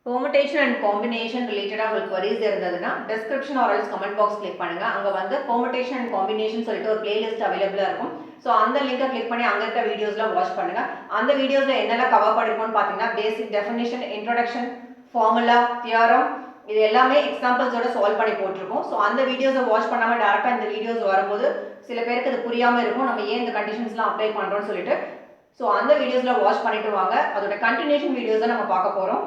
Permutation and combination related queries இருந்ததுன்னா description or else comment box click பண்ணுங்க. அங்க வந்து permutation and combination சொல்லிட்டு ஒரு playlist available இருக்கும். ஸோ அந்த லிங்கை கிளிக் பண்ணி அங்கே இருக்க வீடியோஸ்லாம் வாட்ச் பண்ணுங்க. அந்த வீடியோஸில் என்னெல்லாம் கவர் பண்ணிருக்கோம்னு பார்த்தீங்கன்னா பேசிக் டெஃபினிஷன், இன்ட்ரோடக்ஷன், ஃபார்முலா, தியரம் இது எல்லாமே எக்ஸாம்பிள்ஸோட சால்வ் பண்ணி போட்டிருக்கோம். ஸோ அந்த வீடியோஸை வாட்ச் பண்ணாமல் டேரெக்டாக இந்த வீடியோஸ் வரும்போது சில பேருக்கு அது புரியாமல் இருக்கும், நம்ம ஏன் இந்த கண்டிஷன்ஸ்லாம் அப்ளை பண்ணுறோம்னு சொல்லிட்டு. ஸோ அந்த வீடியோஸில் வாட்ச் பண்ணிட்டு வாங்க. அதோட கண்டினியூஷன் வீடியோஸை நம்ம பார்க்க போகிறோம்.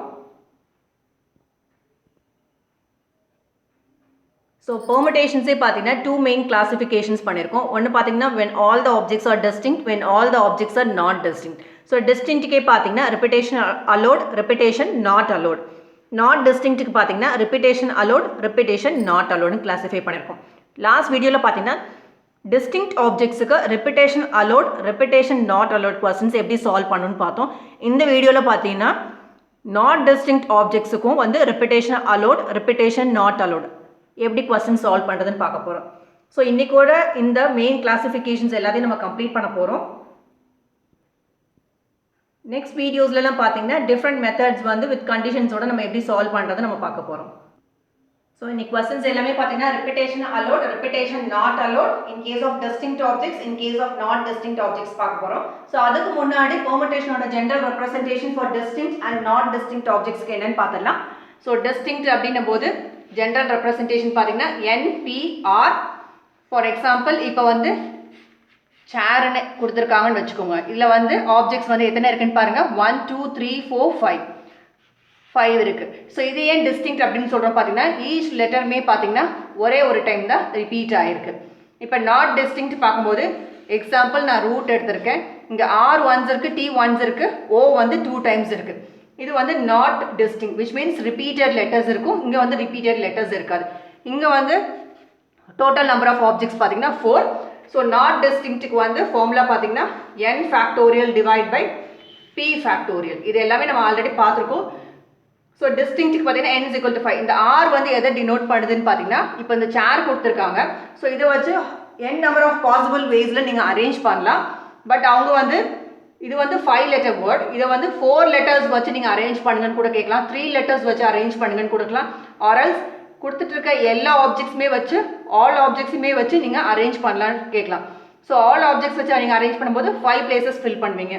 ஸோ பெர்முடேஷன்ஸே பார்த்தீங்கன்னா டூ மெயின் கிளாசிஃபிகேஷன்ஸ் பண்ணியிருக்கோம். ஒன்று பார்த்தீங்கன்னா when all the objects are distinct, when all the objects are not distinct. So டிஸ்டிங்க்டுக்கே பார்த்தீங்கன்னா repetition allowed, repetition not allowed. Not டிஸ்டிங்க்ட்டுக்கு பார்த்தீங்கன்னா repetition allowed, repetition not allowed classify பண்ணியிருக்கோம். லாஸ்ட் வீடியோவில் பார்த்தீங்கன்னா டிஸ்டிங்க்ட் ஆப்ஜெக்ட்ஸுக்கு repetition allowed, repetition not allowed questions எப்படி solve பண்ணணும்னு பார்த்தோம். இந்த வீடியோவில் பார்த்தீங்கன்னா நாட் டிஸ்டிங்க்ட் ஆப்ஜெக்ட்ஸுக்கும் வந்து repetition allowed, repetition not allowed எப்படி கொஸ்டின் சால்வ் பண்ணுறதுன்னு பார்க்க போகிறோம். ஸோ இன்றைக்கோட இந்த மெயின் கிளாஸிஃபிகேஷன்ஸ் எல்லாத்தையும் நம்ம கம்ப்ளீட் பண்ண போகிறோம். நெக்ஸ்ட் வீடியோஸ்லாம் பார்த்தீங்கன்னா டிஃப்ரெண்ட் மெத்தட்ஸ் வந்து வித் கண்டிஷன்ஸோட நம்ம எப்படி சால்வ் பண்ணுறதை நம்ம பார்க்க போகிறோம். ஸோ இன்னைக்கு கொஸ்டின்ஸ் எல்லாமே பார்த்தீங்கன்னா repetition allowed, repetition not allowed in case of distinct objects, in case of not distinct objects பார்க்க போகிறோம். ஸோ அதுக்கு முன்னாடி பெர்முடேஷனோட general representation for distinct and not distinct objectsக்கு என்னன்னு பார்த்துடலாம். ஸோ distinct அப்படின்னும் போது ஜென்ரல் ரெப்ரசன்டேஷன் பார்த்தீங்கன்னா NPR. ஃபார் எக்ஸாம்பிள் இப்போ வந்து சேர்னு கொடுத்துருக்காங்கன்னு வச்சுக்கோங்க. இதில் வந்து ஆப்ஜெக்ட்ஸ் வந்து எத்தனை இருக்குன்னு பாருங்கள். 1 2 3 4 5 இருக்குது. ஸோ இது ஏன் டிஸ்டிங்க்ட் அப்படின்னு சொல்கிறோம் பார்த்தீங்கன்னா ஈச் லெட்டருமே பார்த்தீங்கன்னா ஒரே ஒரு டைம் தான் ரிப்பீட் ஆகிருக்கு. இப்போ நாட் டிஸ்டிங்க்ட் பார்க்கும்போது எக்ஸாம்பிள் நான் ரூட் எடுத்திருக்கேன். இங்கே R1s இருக்குது, T1s இருக்குது, O வந்து 2 டைம்ஸ் இருக்குது. இது வந்து not distinct which means repeated letters இருக்கும். இங்கே வந்து ரிப்பீட்டட் லெட்டர்ஸ் இருக்காது. இங்கே வந்து டோட்டல் நம்பர் ஆஃப் ஆப்ஜெக்ட்ஸ் பார்த்தீங்கன்னா 4. ஸோ நாட் டிஸ்டிங்க்ட்டுக்கு வந்து ஃபார்முலா பார்த்தீங்கன்னா n factorial divide by p factorial. இது எல்லாமே நம்ம ஆல்ரெடி பார்த்துருக்கோம். ஸோ டிஸ்டிங்க்ட்டுக்கு பார்த்தீங்கன்னா n is equal to 5. இந்த R வந்து எதை டினோட் பண்ணுதுன்னு பார்த்தீங்கன்னா இப்போ இந்த சேர் கொடுத்துருக்காங்க. ஸோ இதை வச்சு n நம்பர் ஆஃப் பாசிபிள் வேஸில் நீங்கள் அரேஞ்ச் பண்ணலாம். பட் அவங்க வந்து இது வந்து 5 லெட்டர் வேர்ட், இதை வந்து 4 லெட்டர்ஸ் வச்சு நீங்கள் அரேஞ்ச் பண்ணுங்கன்னு கூட கேட்கலாம், 3 லெட்டர்ஸ் வச்சு அரேஞ்ச் பண்ணுங்கன்னு கொடுக்கலாம், ஆர்எல்ஸ் கொடுத்துட்டு இருக்க எல்லா ஆப்ஜெக்ட்ஸுமே வச்சு ஆல் ஆப்ஜெக்ட்ஸுமே வச்சு நீங்கள் அரேஞ்ச் பண்ணலான்னு கேட்கலாம். ஸோ ஆல் ஆப்ஜெக்ட்ஸ் வச்சு நீங்கள் அரேஞ்ச் பண்ணும்போது 5 பிளேசஸ் ஃபில் பண்ணுவீங்க.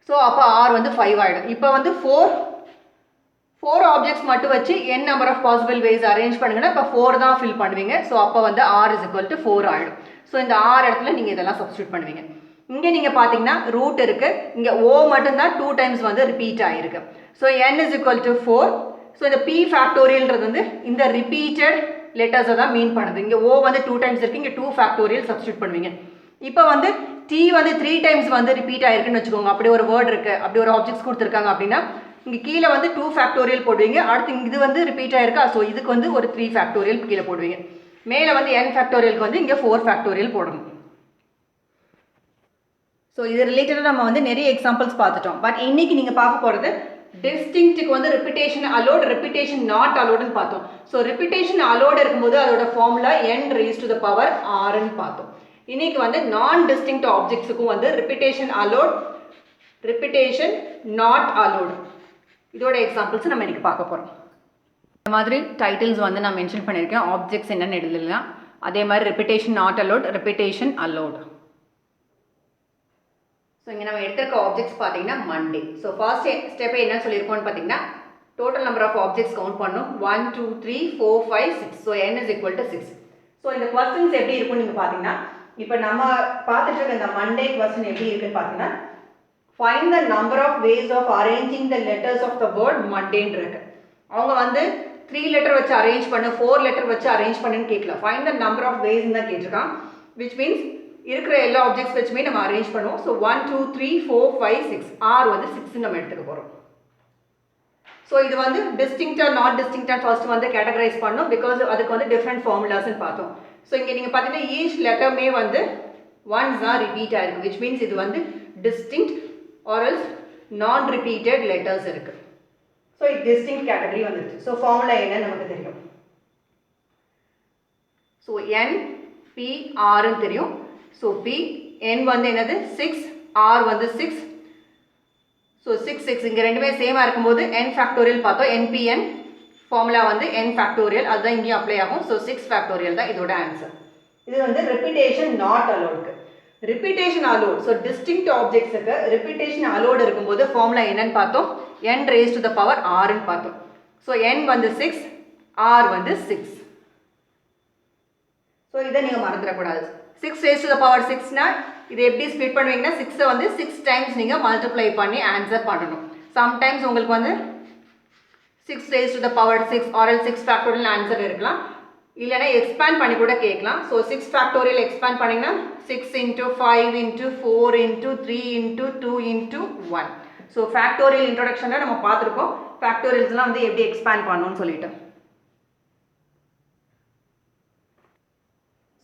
ஸோ அப்போ R வந்து 5 ஆகிடும். இப்போ வந்து 4 ஆப்ஜெக்ட்ஸ் மட்டும் வச்சு n number of possible ways arrange பண்ணுங்கன்னா இப்போ 4 தான் ஃபில் பண்ணுவீங்க. ஸோ அப்போ வந்து R is equal to 4 ஆகிடும். ஸோ இந்த R இடத்துல நீங்கள் இதெல்லாம் சப்ஸ்டியூட் பண்ணுவீங்க. இங்கே நீங்கள் பார்த்தீங்கன்னா ரூட் இருக்குது, இங்கே O மட்டும்தான் 2 டைம்ஸ் வந்து ரிப்பீட் ஆகிருக்கு. So n is equal to 4. So இந்த p ஃபேக்டோரியல்ன்றது வந்து இந்த ரிப்பீட்டட் லெட்டர்ஸை தான் மீன் பண்ணுது. இங்கே O வந்து 2 டைம்ஸ் இருக்குது, இங்கே 2 ஃபேக்டோரியல் சப்ஸ்டியூட் பண்ணுவீங்க. இப்போ வந்து T வந்து 3 டைம்ஸ் வந்து ரிப்பீட் ஆகிருக்குன்னு வச்சுக்கோங்க. அப்படி ஒரு வேர்டு இருக்குது, அப்படி ஒரு ஆப்ஜெக்ட்ஸ் கொடுத்துருக்காங்க அப்படின்னா இங்கே கீழே வந்து 2 ஃபேக்டோரியல் போடுவீங்க. அடுத்து இது வந்து ரிப்பீட் ஆகிருக்கா, ஸோ இதுக்கு வந்து ஒரு 3 ஃபேக்டோரியல் கீழே போடுவீங்க. மேலே வந்து n ஃபேக்டோரியலுக்கு வந்து இங்கே 4 ஃபேக்டோரியல் போடணும். ஸோ இது ரிலேட்டடாக நம்ம வந்து நிறைய எக்ஸாம்பிள்ஸ் பார்த்துட்டோம். பட் இன்னைக்கு நீங்கள் பார்க்க போகிறது டிஸ்டிங்க்ட்டுக்கு வந்து repetition allowed, repetition not allowedன்னு பார்த்தோம். ஸோ repetition allowed இருக்கும்போது அதோட formula n raised to the power rன்னு பார்த்தோம். இன்னைக்கு வந்து நான் டிஸ்டிங்க்ட் ஆப்ஜெக்ட்ஸுக்கும் வந்து repetition allowed, repetition not allowed இதோட எக்ஸாம்பிள்ஸ் நம்ம இன்னைக்கு பார்க்க போகிறோம். இந்த மாதிரி டைட்டில்ஸ் வந்து நான் மென்ஷன் பண்ணியிருக்கேன். ஆப்ஜெக்ட்ஸ் என்னென்னு எழுதலாம். அதே மாதிரி repetition not allowed, repetition allowed. So இங்கே நம்ம எடுத்திருக்க ஆப்ஜெக்ட்ஸ் பார்த்தீங்கன்னா மண்டே. ஸோ ஃபர்ஸ்ட் ஸ்டெப்பை என்ன சொல்லியிருக்கோம்னு பார்த்தீங்கன்னா total number of objects count பண்ணும். 1 2 3 4 5 6. So n is equal to 6. So இந்த கொஸ்டின்ஸ் எப்படி இருக்குன்னு நீங்கள் பார்த்தீங்கன்னா இப்போ நம்ம பார்த்துட்டு இருக்க இந்த மண்டே கொஸ்டின் எப்படி இருக்குன்னு பார்த்தீங்கன்னா find the number of ways of arranging the letters of the word மண்டேன்னு இருக்கு. அவங்க வந்து 3 லெட்டர் வச்சு அரேஞ்ச் பண்ணு, 4 லெட்டர் வச்சு அரேஞ்ச் பண்ணுன்னு கேட்கல, ஃபைண்ட் த நம்பர் ஆஃப் வேஸ்ன்னு தான் கேட்டிருக்கான். விச் மீன்ஸ் இருக்கிற எல்லா ஆப்ஜெக்ட்ஸ் வச்சுமே நம்ம அரேஞ்ச் பண்ணுவோம். ஸோ 1 2 3 4 5 6. R வந்து 6 நம்ம எடுத்துக்க போகிறோம். ஸோ இது வந்து டிஸ்டிங்க்டாக நாட் டிஸ்டிங்க்டாக ஃபர்ஸ்ட் வந்து கேட்டகரைஸ் பண்ணோம். பிகாஸ் அதுக்கு வந்து டிஃப்ரெண்ட் ஃபார்முலாஸ்ன்னு பார்த்தோம். ஸோ இங்கே நீங்கள் பார்த்தீங்கன்னா ஈச் லெட்டருமே வந்து ஒன்ஸ் தான் ரிப்பீட் ஆகிருக்கு. விச் மீன்ஸ் இது வந்து டிஸ்டிங்க்ட் ஆர்எல்ஸ் நான் ரிப்பீட்டட் லெட்டர்ஸ் இருக்குது. ஸோ இது டிஸ்டிங்க்ட் கேட்டகரி வந்துருச்சு. ஸோ ஃபார்முலா என்னன்னு நமக்கு தெரியும். ஸோ NPRன்னு தெரியும். ஸோ P n வந்து என்னது 6, R வந்து 6. ஸோ 6 6 இங்கே ரெண்டுமே சேமாக இருக்கும்போது n ஃபேக்டோரியல் பார்த்தோம். NPN ஃபார்முலா வந்து n ஃபேக்டோரியல், அதுதான் இங்கேயும் அப்ளை ஆகும். ஸோ 6 ஃபேக்டோரியல் தான் இதோட ஆன்சர். இது வந்து ரிப்பீட்டேஷன் நாட் அலோடுக்கு. ரிப்பீட்டேஷன் அலோட், ஸோ டிஸ்டிங்க்ட் ஆப்ஜெக்ட்ஸுக்கு ரிப்பீட்டேஷன் அலோடு இருக்கும்போது ஃபார்முலா என்னன்னு பார்த்தோம், n raised to the power rன்னு பார்த்தோம். ஸோ n வந்து 6, r வந்து 6. ஸோ இதை நீங்கள் மறந்துடக்கூடாது. 6 raised to the power 6னா இது எப்படி ஸ்ப்ளிட் பண்ணுவீங்கன்னா 6 வந்து 6 டைம்ஸ் நீங்கள் மல்டிப்ளை பண்ணி ஆன்சர் பண்ணணும். சம்டைம்ஸ் உங்களுக்கு வந்து 6 raised to the power 6 or 6 factorial answer இருக்கலாம். இல்லைனா எக்ஸ்பேண்ட் பண்ணி கூட கேட்கலாம். ஸோ 6 ஃபேக்டோரியல் எக்ஸ்பேண்ட் பண்ணிங்கன்னா 6 into 5 into 4 into 3 into 2 into 1. So factorial இன்ட்ரோடக்ஷனில் நம்ம பார்த்துருக்கோம் ஃபேக்டோரியல்ஸ்லாம் வந்து எப்படி எக்ஸ்பேண்ட் பண்ணணும்னு சொல்லிட்டு.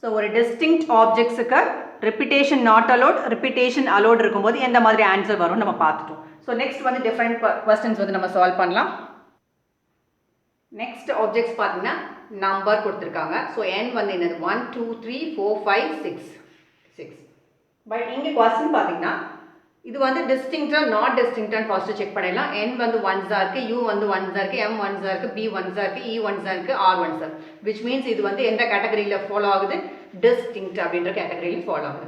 ஸோ ஒரு டிஸ்டிங்க்ட் ஆப்ஜெக்ட்ஸுக்கு repetition not allowed, repetition allowed இருக்கும்போது எந்த மாதிரி ஆன்சர் வரும்னு நம்ம பார்த்துட்டோம். ஸோ நெக்ஸ்ட் வந்து டிஃப்ரெண்ட் கொஸ்டின்ஸ் வந்து நம்ம சால்வ் பண்ணலாம். நெக்ஸ்ட் ஆப்ஜெக்ட்ஸ் பார்த்தீங்கன்னா நம்பர் கொடுத்துருக்காங்க. ஸோ n வந்து என்னது 1 2 3 4 5 6. பட் இங்கே கொஸ்டின் பார்த்தீங்கன்னா இது வந்து டிஸ்டிங்க்டாக நாட் டிஸ்டிங்க்டான்னு ஃபர்ஸ்ட்டு செக் பண்ணிடலாம். n வந்து 1s இருக்குது, u வந்து 1s இருக்குது, m 1s இருக்குது, b 1s இருக்குது, e 1s இருக்குது, r 1s இருக்குது. விச் மீன்ஸ் இது வந்து எந்த கேட்டகரியில் ஃபாலோ ஆகுது, டிஸ்டிங்க்ட் அப்படின்ற கேட்டகரியில் ஃபாலோ ஆகுது.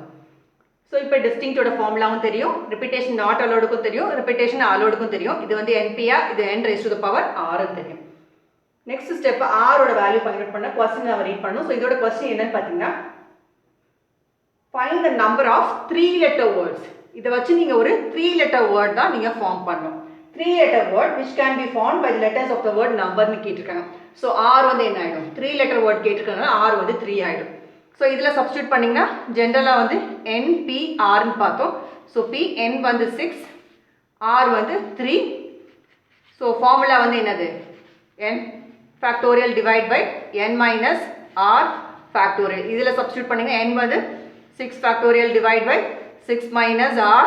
ஸோ இப்போ டிஸ்டிங்க்டோட ஃபார்முலாவும் தெரியும், ரிப்பீட்டேஷன் நாட் அலோடுக்கும் தெரியும், ரிப்பீட்டேஷன் அலோடுக்கும் தெரியும். இது வந்து NPR, இது n raised to the power rன்னு தெரியும். நெக்ஸ்ட் ஸ்டெப் ஆரோட வேல்யூ ஃபைண்ட் பண்ண கொஸ்டின் நம்ம ரீட் பண்ணணும். ஸோ இதோட கொஸ்டின் என்னன்னு பார்த்தீங்கன்னா find the number of 3 letter words. இதை வச்சு நீங்கள் ஒரு 3 letter word தான் நீங்கள் ஃபார்ம் பண்ணணும். 3 letter word which can be formed by the letters of the word numberன்னு கேட்டிருக்காங்க. ஸோ ஆர் வந்து என்ன ஆகிடும், 3 letter word கேட்டிருக்காங்க, ஆர் வந்து 3 ஆகிடும். ஸோ இதில் சப்ஸ்டியூட் பண்ணிங்கன்னா ஜென்ரலாக வந்து NPRன்னு பார்த்தோம். ஸோ N வந்து 6, R வந்து 3. ஸோ ஃபார்முலா வந்து என்னது, n factorial divide by n minus r factorial. இதில் சப்ஸ்டியூட் பண்ணிங்கன்னா n வந்து 6 factorial divide by 6 minus r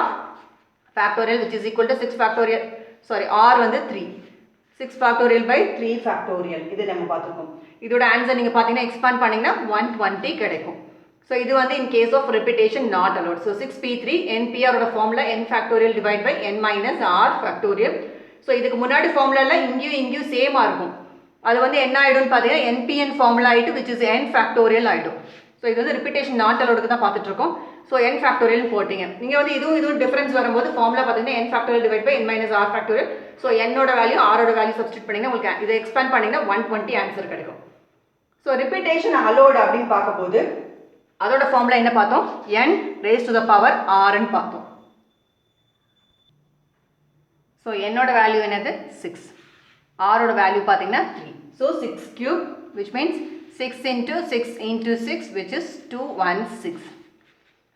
factorial which is equal to 6 factorial, sorry r வந்து 3. 6 factorial by 3 factorial. இது நம்ம பார்த்துருக்கோம். இதோட ஆன்சர் நீங்கள் பார்த்தீங்கன்னா எக்ஸ்பேண்ட் பண்ணிங்கன்னா 120 கிடைக்கும். ஸோ இது வந்து in case of repetition not allowed. So 6p3 NPRோட formula n factorial divide by n minus r factorial. ஸோ இதுக்கு முன்னாடி ஃபார்முலாவில் இங்கேயும் சேமாக இருக்கும். அது வந்து என்ன ஆகிடும்னு பார்த்தீங்கன்னா NPN ஃபார்முலா ஆகிட்டு விச் இஸ் n ஃபேக்டோரியல் ஆகிடும். ஸோ இது வந்து ரிப்பீட்டேஷன் நாட் அலோடுக்கு தான் பார்த்துட்ருக்கோம். ஸோ n ஃபேக்டோரியல் போட்டிங்க. நீங்கள் வந்து இதுவும் டிஃபரன்ஸ் வரும்போது ஃபார்முலா பார்த்தீங்கன்னா n factorial divide by n minus r factorial. So என்னோட வேல்யூ ஆரோட வேல்யூ சப்ஸ்டியூட் பண்ணிங்கன்னா உங்களுக்கு இதை எக்ஸ்பேண்ட் பண்ணிங்கன்னா 120 ஆன்சர் கிடைக்கும். ஸோ ரிப்பீட்டேஷன் அலோடு அப்படின்னு பார்க்கும்போது அதோட ஃபார்முலா என்ன பார்த்தோம், n raised to the power rன்னு பார்த்தோம். ஸோ என்னோட வேல்யூ என்னது 6, ஆரோட வேல்யூ பார்த்தீங்கன்னா 3. So 6 cube which means 6 into 6 into 6 which is 216.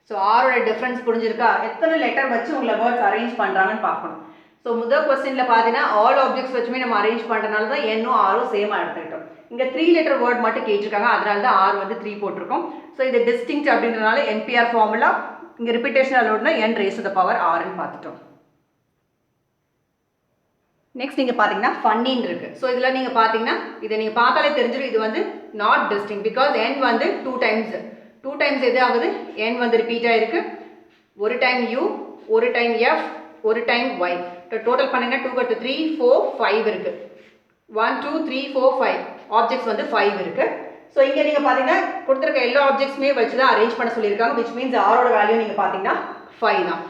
So ஆரோட டிஃப்ரென்ஸ் புரிஞ்சிருக்கா, எத்தனை லெட்டர் வச்சு உங்களை வேர்ட்ஸ் அரேஞ்ச் பண்ணுறாங்கன்னு பார்க்கணும். ஸோ முதல் கொஸ்டினில் பார்த்தீங்கன்னா ஆல் ஆப்ஜெக்ட்ஸ் வச்சுமே நம்ம அரேஞ்ச் பண்ணுறதுனால தான் என்னும் ஆரும் சேமாக எடுத்துக்கிட்டோம். இங்கே 3 letter வேர்ட் மட்டும் கேட்டிருக்காங்க, அதனால தான் ஆர் வந்து 3 போட்டிருக்கோம். ஸோ இது டிஸ்டிங்க்ட் அப்படின்றனால NPR ஃபார்முலா, இங்கே ரிப்பீட்டேஷன் அலோட்னா n raised to the power rன்னு பார்த்துட்டோம். நெக்ஸ்ட் நீங்கள் பார்த்தீங்கன்னா ஃபன்னின்னு இருக்குது. ஸோ இதில் நீங்கள் பார்த்தீங்கன்னா இதை நீங்கள் பார்த்தாலே தெரிஞ்சிடும் இது வந்து நாட் டிஸ்டிங் பிகாஸ் n வந்து 2 டைம்ஸ் எது ஆகுது, n வந்து ரிப்பீட் ஆகிருக்கு. ஒரு டைம் u, ஒரு டைம் f, ஒரு டைம் y. டோட்டல் பண்ணிங்கன்னா 2 × 3 4 5 இருக்குது. 1 2 3 4 5 ஆப்ஜெக்ட்ஸ் வந்து 5 இருக்குது. ஸோ இங்கே நீங்கள் பார்த்தீங்கன்னா கொடுத்துருக்க எல்லா ஆப்ஜெக்ட்ஸுமே வச்சு தான் அரேஞ்ச் பண்ண சொல்லியிருக்காங்க. விச் மீன்ஸ் ஆரோட வேல்யூ நீங்கள் பார்த்தீங்கன்னா 5 தான்.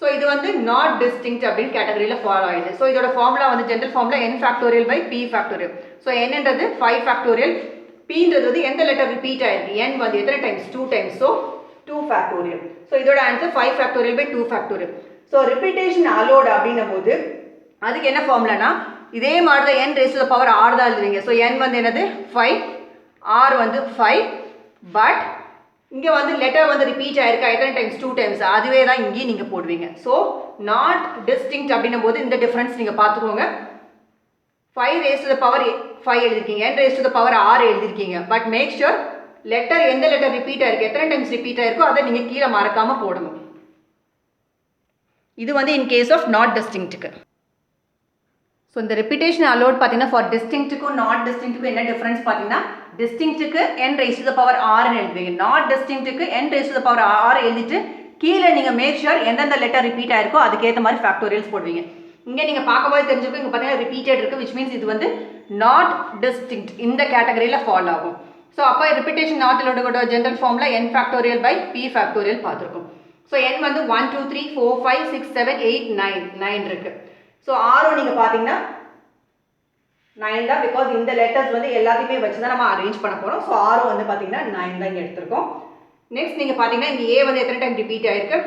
ஸோ இது வந்து நாட் டிஸ்டிங்க்ட் அப்படின்னு கேட்டகரியில் ஃபாலோ ஆகிடுது. ஸோ இதோட ஃபார்முலா வந்து general formula n factorial by p factorial. So என்னன்றது 5 ஃபேக்டோரியல், pன்றது வந்து எந்த லெட்டர் ரிப்பீட் ஆயிருக்கு, n வந்து எத்தனை times 2 times. So 2 factorial. So இதோட answer 5 factorial by 2 factorial. So repetition allowed அப்படின்னும் போது அதுக்கு என்ன ஃபார்முலானா இதே மாதிரி தான் n raised to the power r தான் எழுதுவீங்க. ஸோ n வந்து என்னது 5, r வந்து 5, பட் இங்கே வந்து லெட்டர் வந்து ரிப்பீட் ஆயிருக்கா எத்தனை டைம்ஸ் 2 டைம்ஸ், அதுவே தான் இங்கேயும் நீங்கள் போடுவீங்க. ஸோ நாட் டிஸ்டிங்க்ட் அப்படின்னும் போது இந்த டிஃப்ரென்ஸ் நீங்கள் பார்த்துக்கோங்க. 5 raised to the power 5 எழுதிருக்கீங்க, n raised to the power r எழுதிருக்கீங்க. பட் மேக் ஷுர் லெட்டர் எந்த லெட்டர் ரிப்பீட் ஆயிருக்கு, எத்தனை டைம்ஸ் ரிப்பீட் ஆயிருக்கோ அதை நீங்கள் கீழே மறக்காமல் போடணும். இது வந்து இன் கேஸ் ஆஃப் நாட் டிஸ்டிங்க்ட்டுக்கு. ஸோ இந்த ரிப்பீட்டேஷன் அலோட் பார்த்தீங்கன்னா ஃபார் டிஸ்டிங்க்ட்டுக்கும் நாட் டிஸ்டிங்க்ட்டுக்கும் என்ன டிஃப்ரென்ஸ் பார்த்தீங்கன்னா டிஸ்டிங்க்ட்டுக்கு n raised to the power rன்னு எழுதுவீங்க, நாட் டிஸ்டிங்க்ட்டுக்கு n raised to the power r எழுதிட்டு கீழே நீங்கள் மேக் ஷுர் எந்தெந்த லெட்டர் ரிப்பீட் ஆயிருக்கோ அதுக்கேற்ற மாதிரி ஃபேக்டோரியல்ஸ் போடுவீங்க. இங்கே நீங்கள் பார்க்கும்போது தெரிஞ்சுக்கும் இங்கே பார்த்தீங்கன்னா ரிப்பீட்டட் இருக்குது, விச் மீன்ஸ் இது வந்து நாட் டிஸ்டிங்க்ட் இந்த கேட்டகரியில் ஃபாலோ ஆகும். ஸோ அப்போ ரிப்பீட்டேஷன் நாட் அலோடோட ஜென்ரல் ஃபார்மில் n factorial by p factorial பார்த்துருக்கோம். ஸோ n வந்து 1 2 3 4 5 6 7 8 9 இருக்குது. ஸோ ஆரும் நீங்கள் பார்த்தீங்கன்னா 9 தான், பிகாஸ் இந்த லெட்டர்ஸ் வந்து எல்லாத்தையுமே வச்சு தான் நம்ம அரேஞ்ச் பண்ண போகிறோம். ஸோ ஆரும் வந்து பார்த்தீங்கன்னா 9 தான் இங்கே எடுத்திருக்கோம். நெக்ஸ்ட் நீங்கள் பார்த்தீங்கன்னா இங்கே ஏ வந்து எத்தனை டைம் ரிப்பீட் ஆயிருக்கு?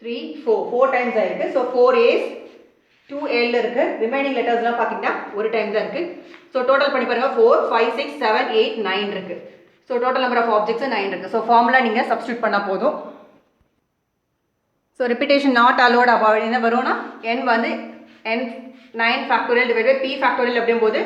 3 4 டைம்ஸ் ஆயிருக்கு. ஸோ 4 A's 2 L இருக்கு. ரிமைனிங் லெட்டர்ஸ்லாம் பார்த்தீங்கன்னா ஒரு டைம் தான் இருக்கு. ஸோ டோட்டல் பண்ணி பாருங்க 4 5 6 7 8 9 இருக்கு. So total number of objects 9 இருக்கு. ஸோ ஃபார்முலா நீங்கள் சப்ஸ்டியூட் பண்ணால் போதும். ஸோ ரிப்பீட்டேஷன் நாட் அலோட் அப்போ என்ன வரும்னா n வந்து n 9 factorial divide by p factorial அப்படிங்கும்போது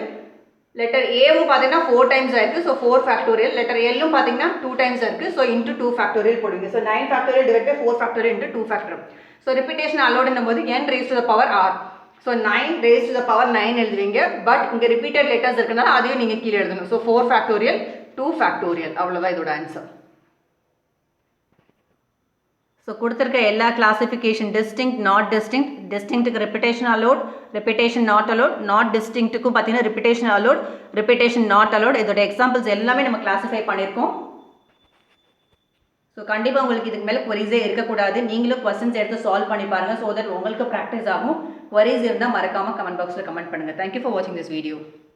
லெட்டர் ஏவும் பார்த்தீங்கன்னா 4 டைம்ஸ் ஆயிருக்கு. So 4 factorial. லெட்டர் எல்லும் பார்த்தீங்கன்னா 2 டைம்ஸ் இருக்குது. ஸோ இன்ட்டு 2 ஃபேக்டோரியல் போடுவீங்க. So 9 factorial divide by 4 factorial into 2 factorial. So repetition அலோடுன்னும் போது n raise to the power r. So 9 raise to the power 9 எழுதுவீங்க. பட் இங்கே ரிப்பீட்டட் லெட்டர்ஸ் இருக்கனால அதையும் நீங்கள் கீழே எழுதணும். ஸோ 4 ஃபேக்டோரியல் 2 ஃபேக்டோரியல் அவ்வளோதான் இதோட ஆன்சர். ஸோ கொடுத்துருக்க எல்லா கிளாசிஃபிகேஷன் டிஸ்டிங்க்ட் நாட் டிஸ்டிங்க்ட், டிஸ்டிங்க்ட்டுக்கு repetition allowed, repetition not allowed, not டிஸ்டிங்க்ட்டுக்கும் பார்த்தீங்கன்னா repetition allowed, repetition not allowed, இதோட எக்ஸாம்பிள்ஸ் எல்லாமே நம்ம கிளாஸிஃபை பண்ணியிருக்கோம். ஸோ கண்டிப்பாக உங்களுக்கு இதுக்கு மேலே குவரிஸே இருக்கக்கூடாது. நீங்களும் கொஸ்டின்ஸ் எடுத்து சால்வ் பண்ணி பாருங்கள். ஸோ தட் உங்களுக்கு ப்ராக்டிஸ் ஆகும். குவரிஸ் இருந்தால் மறக்காமல் கமெண்ட் பாக்ஸில் கமெண்ட் பண்ணுங்கள். தேங்க்யூ ஃபார் வாட்சிங் திஸ் வீடியோ.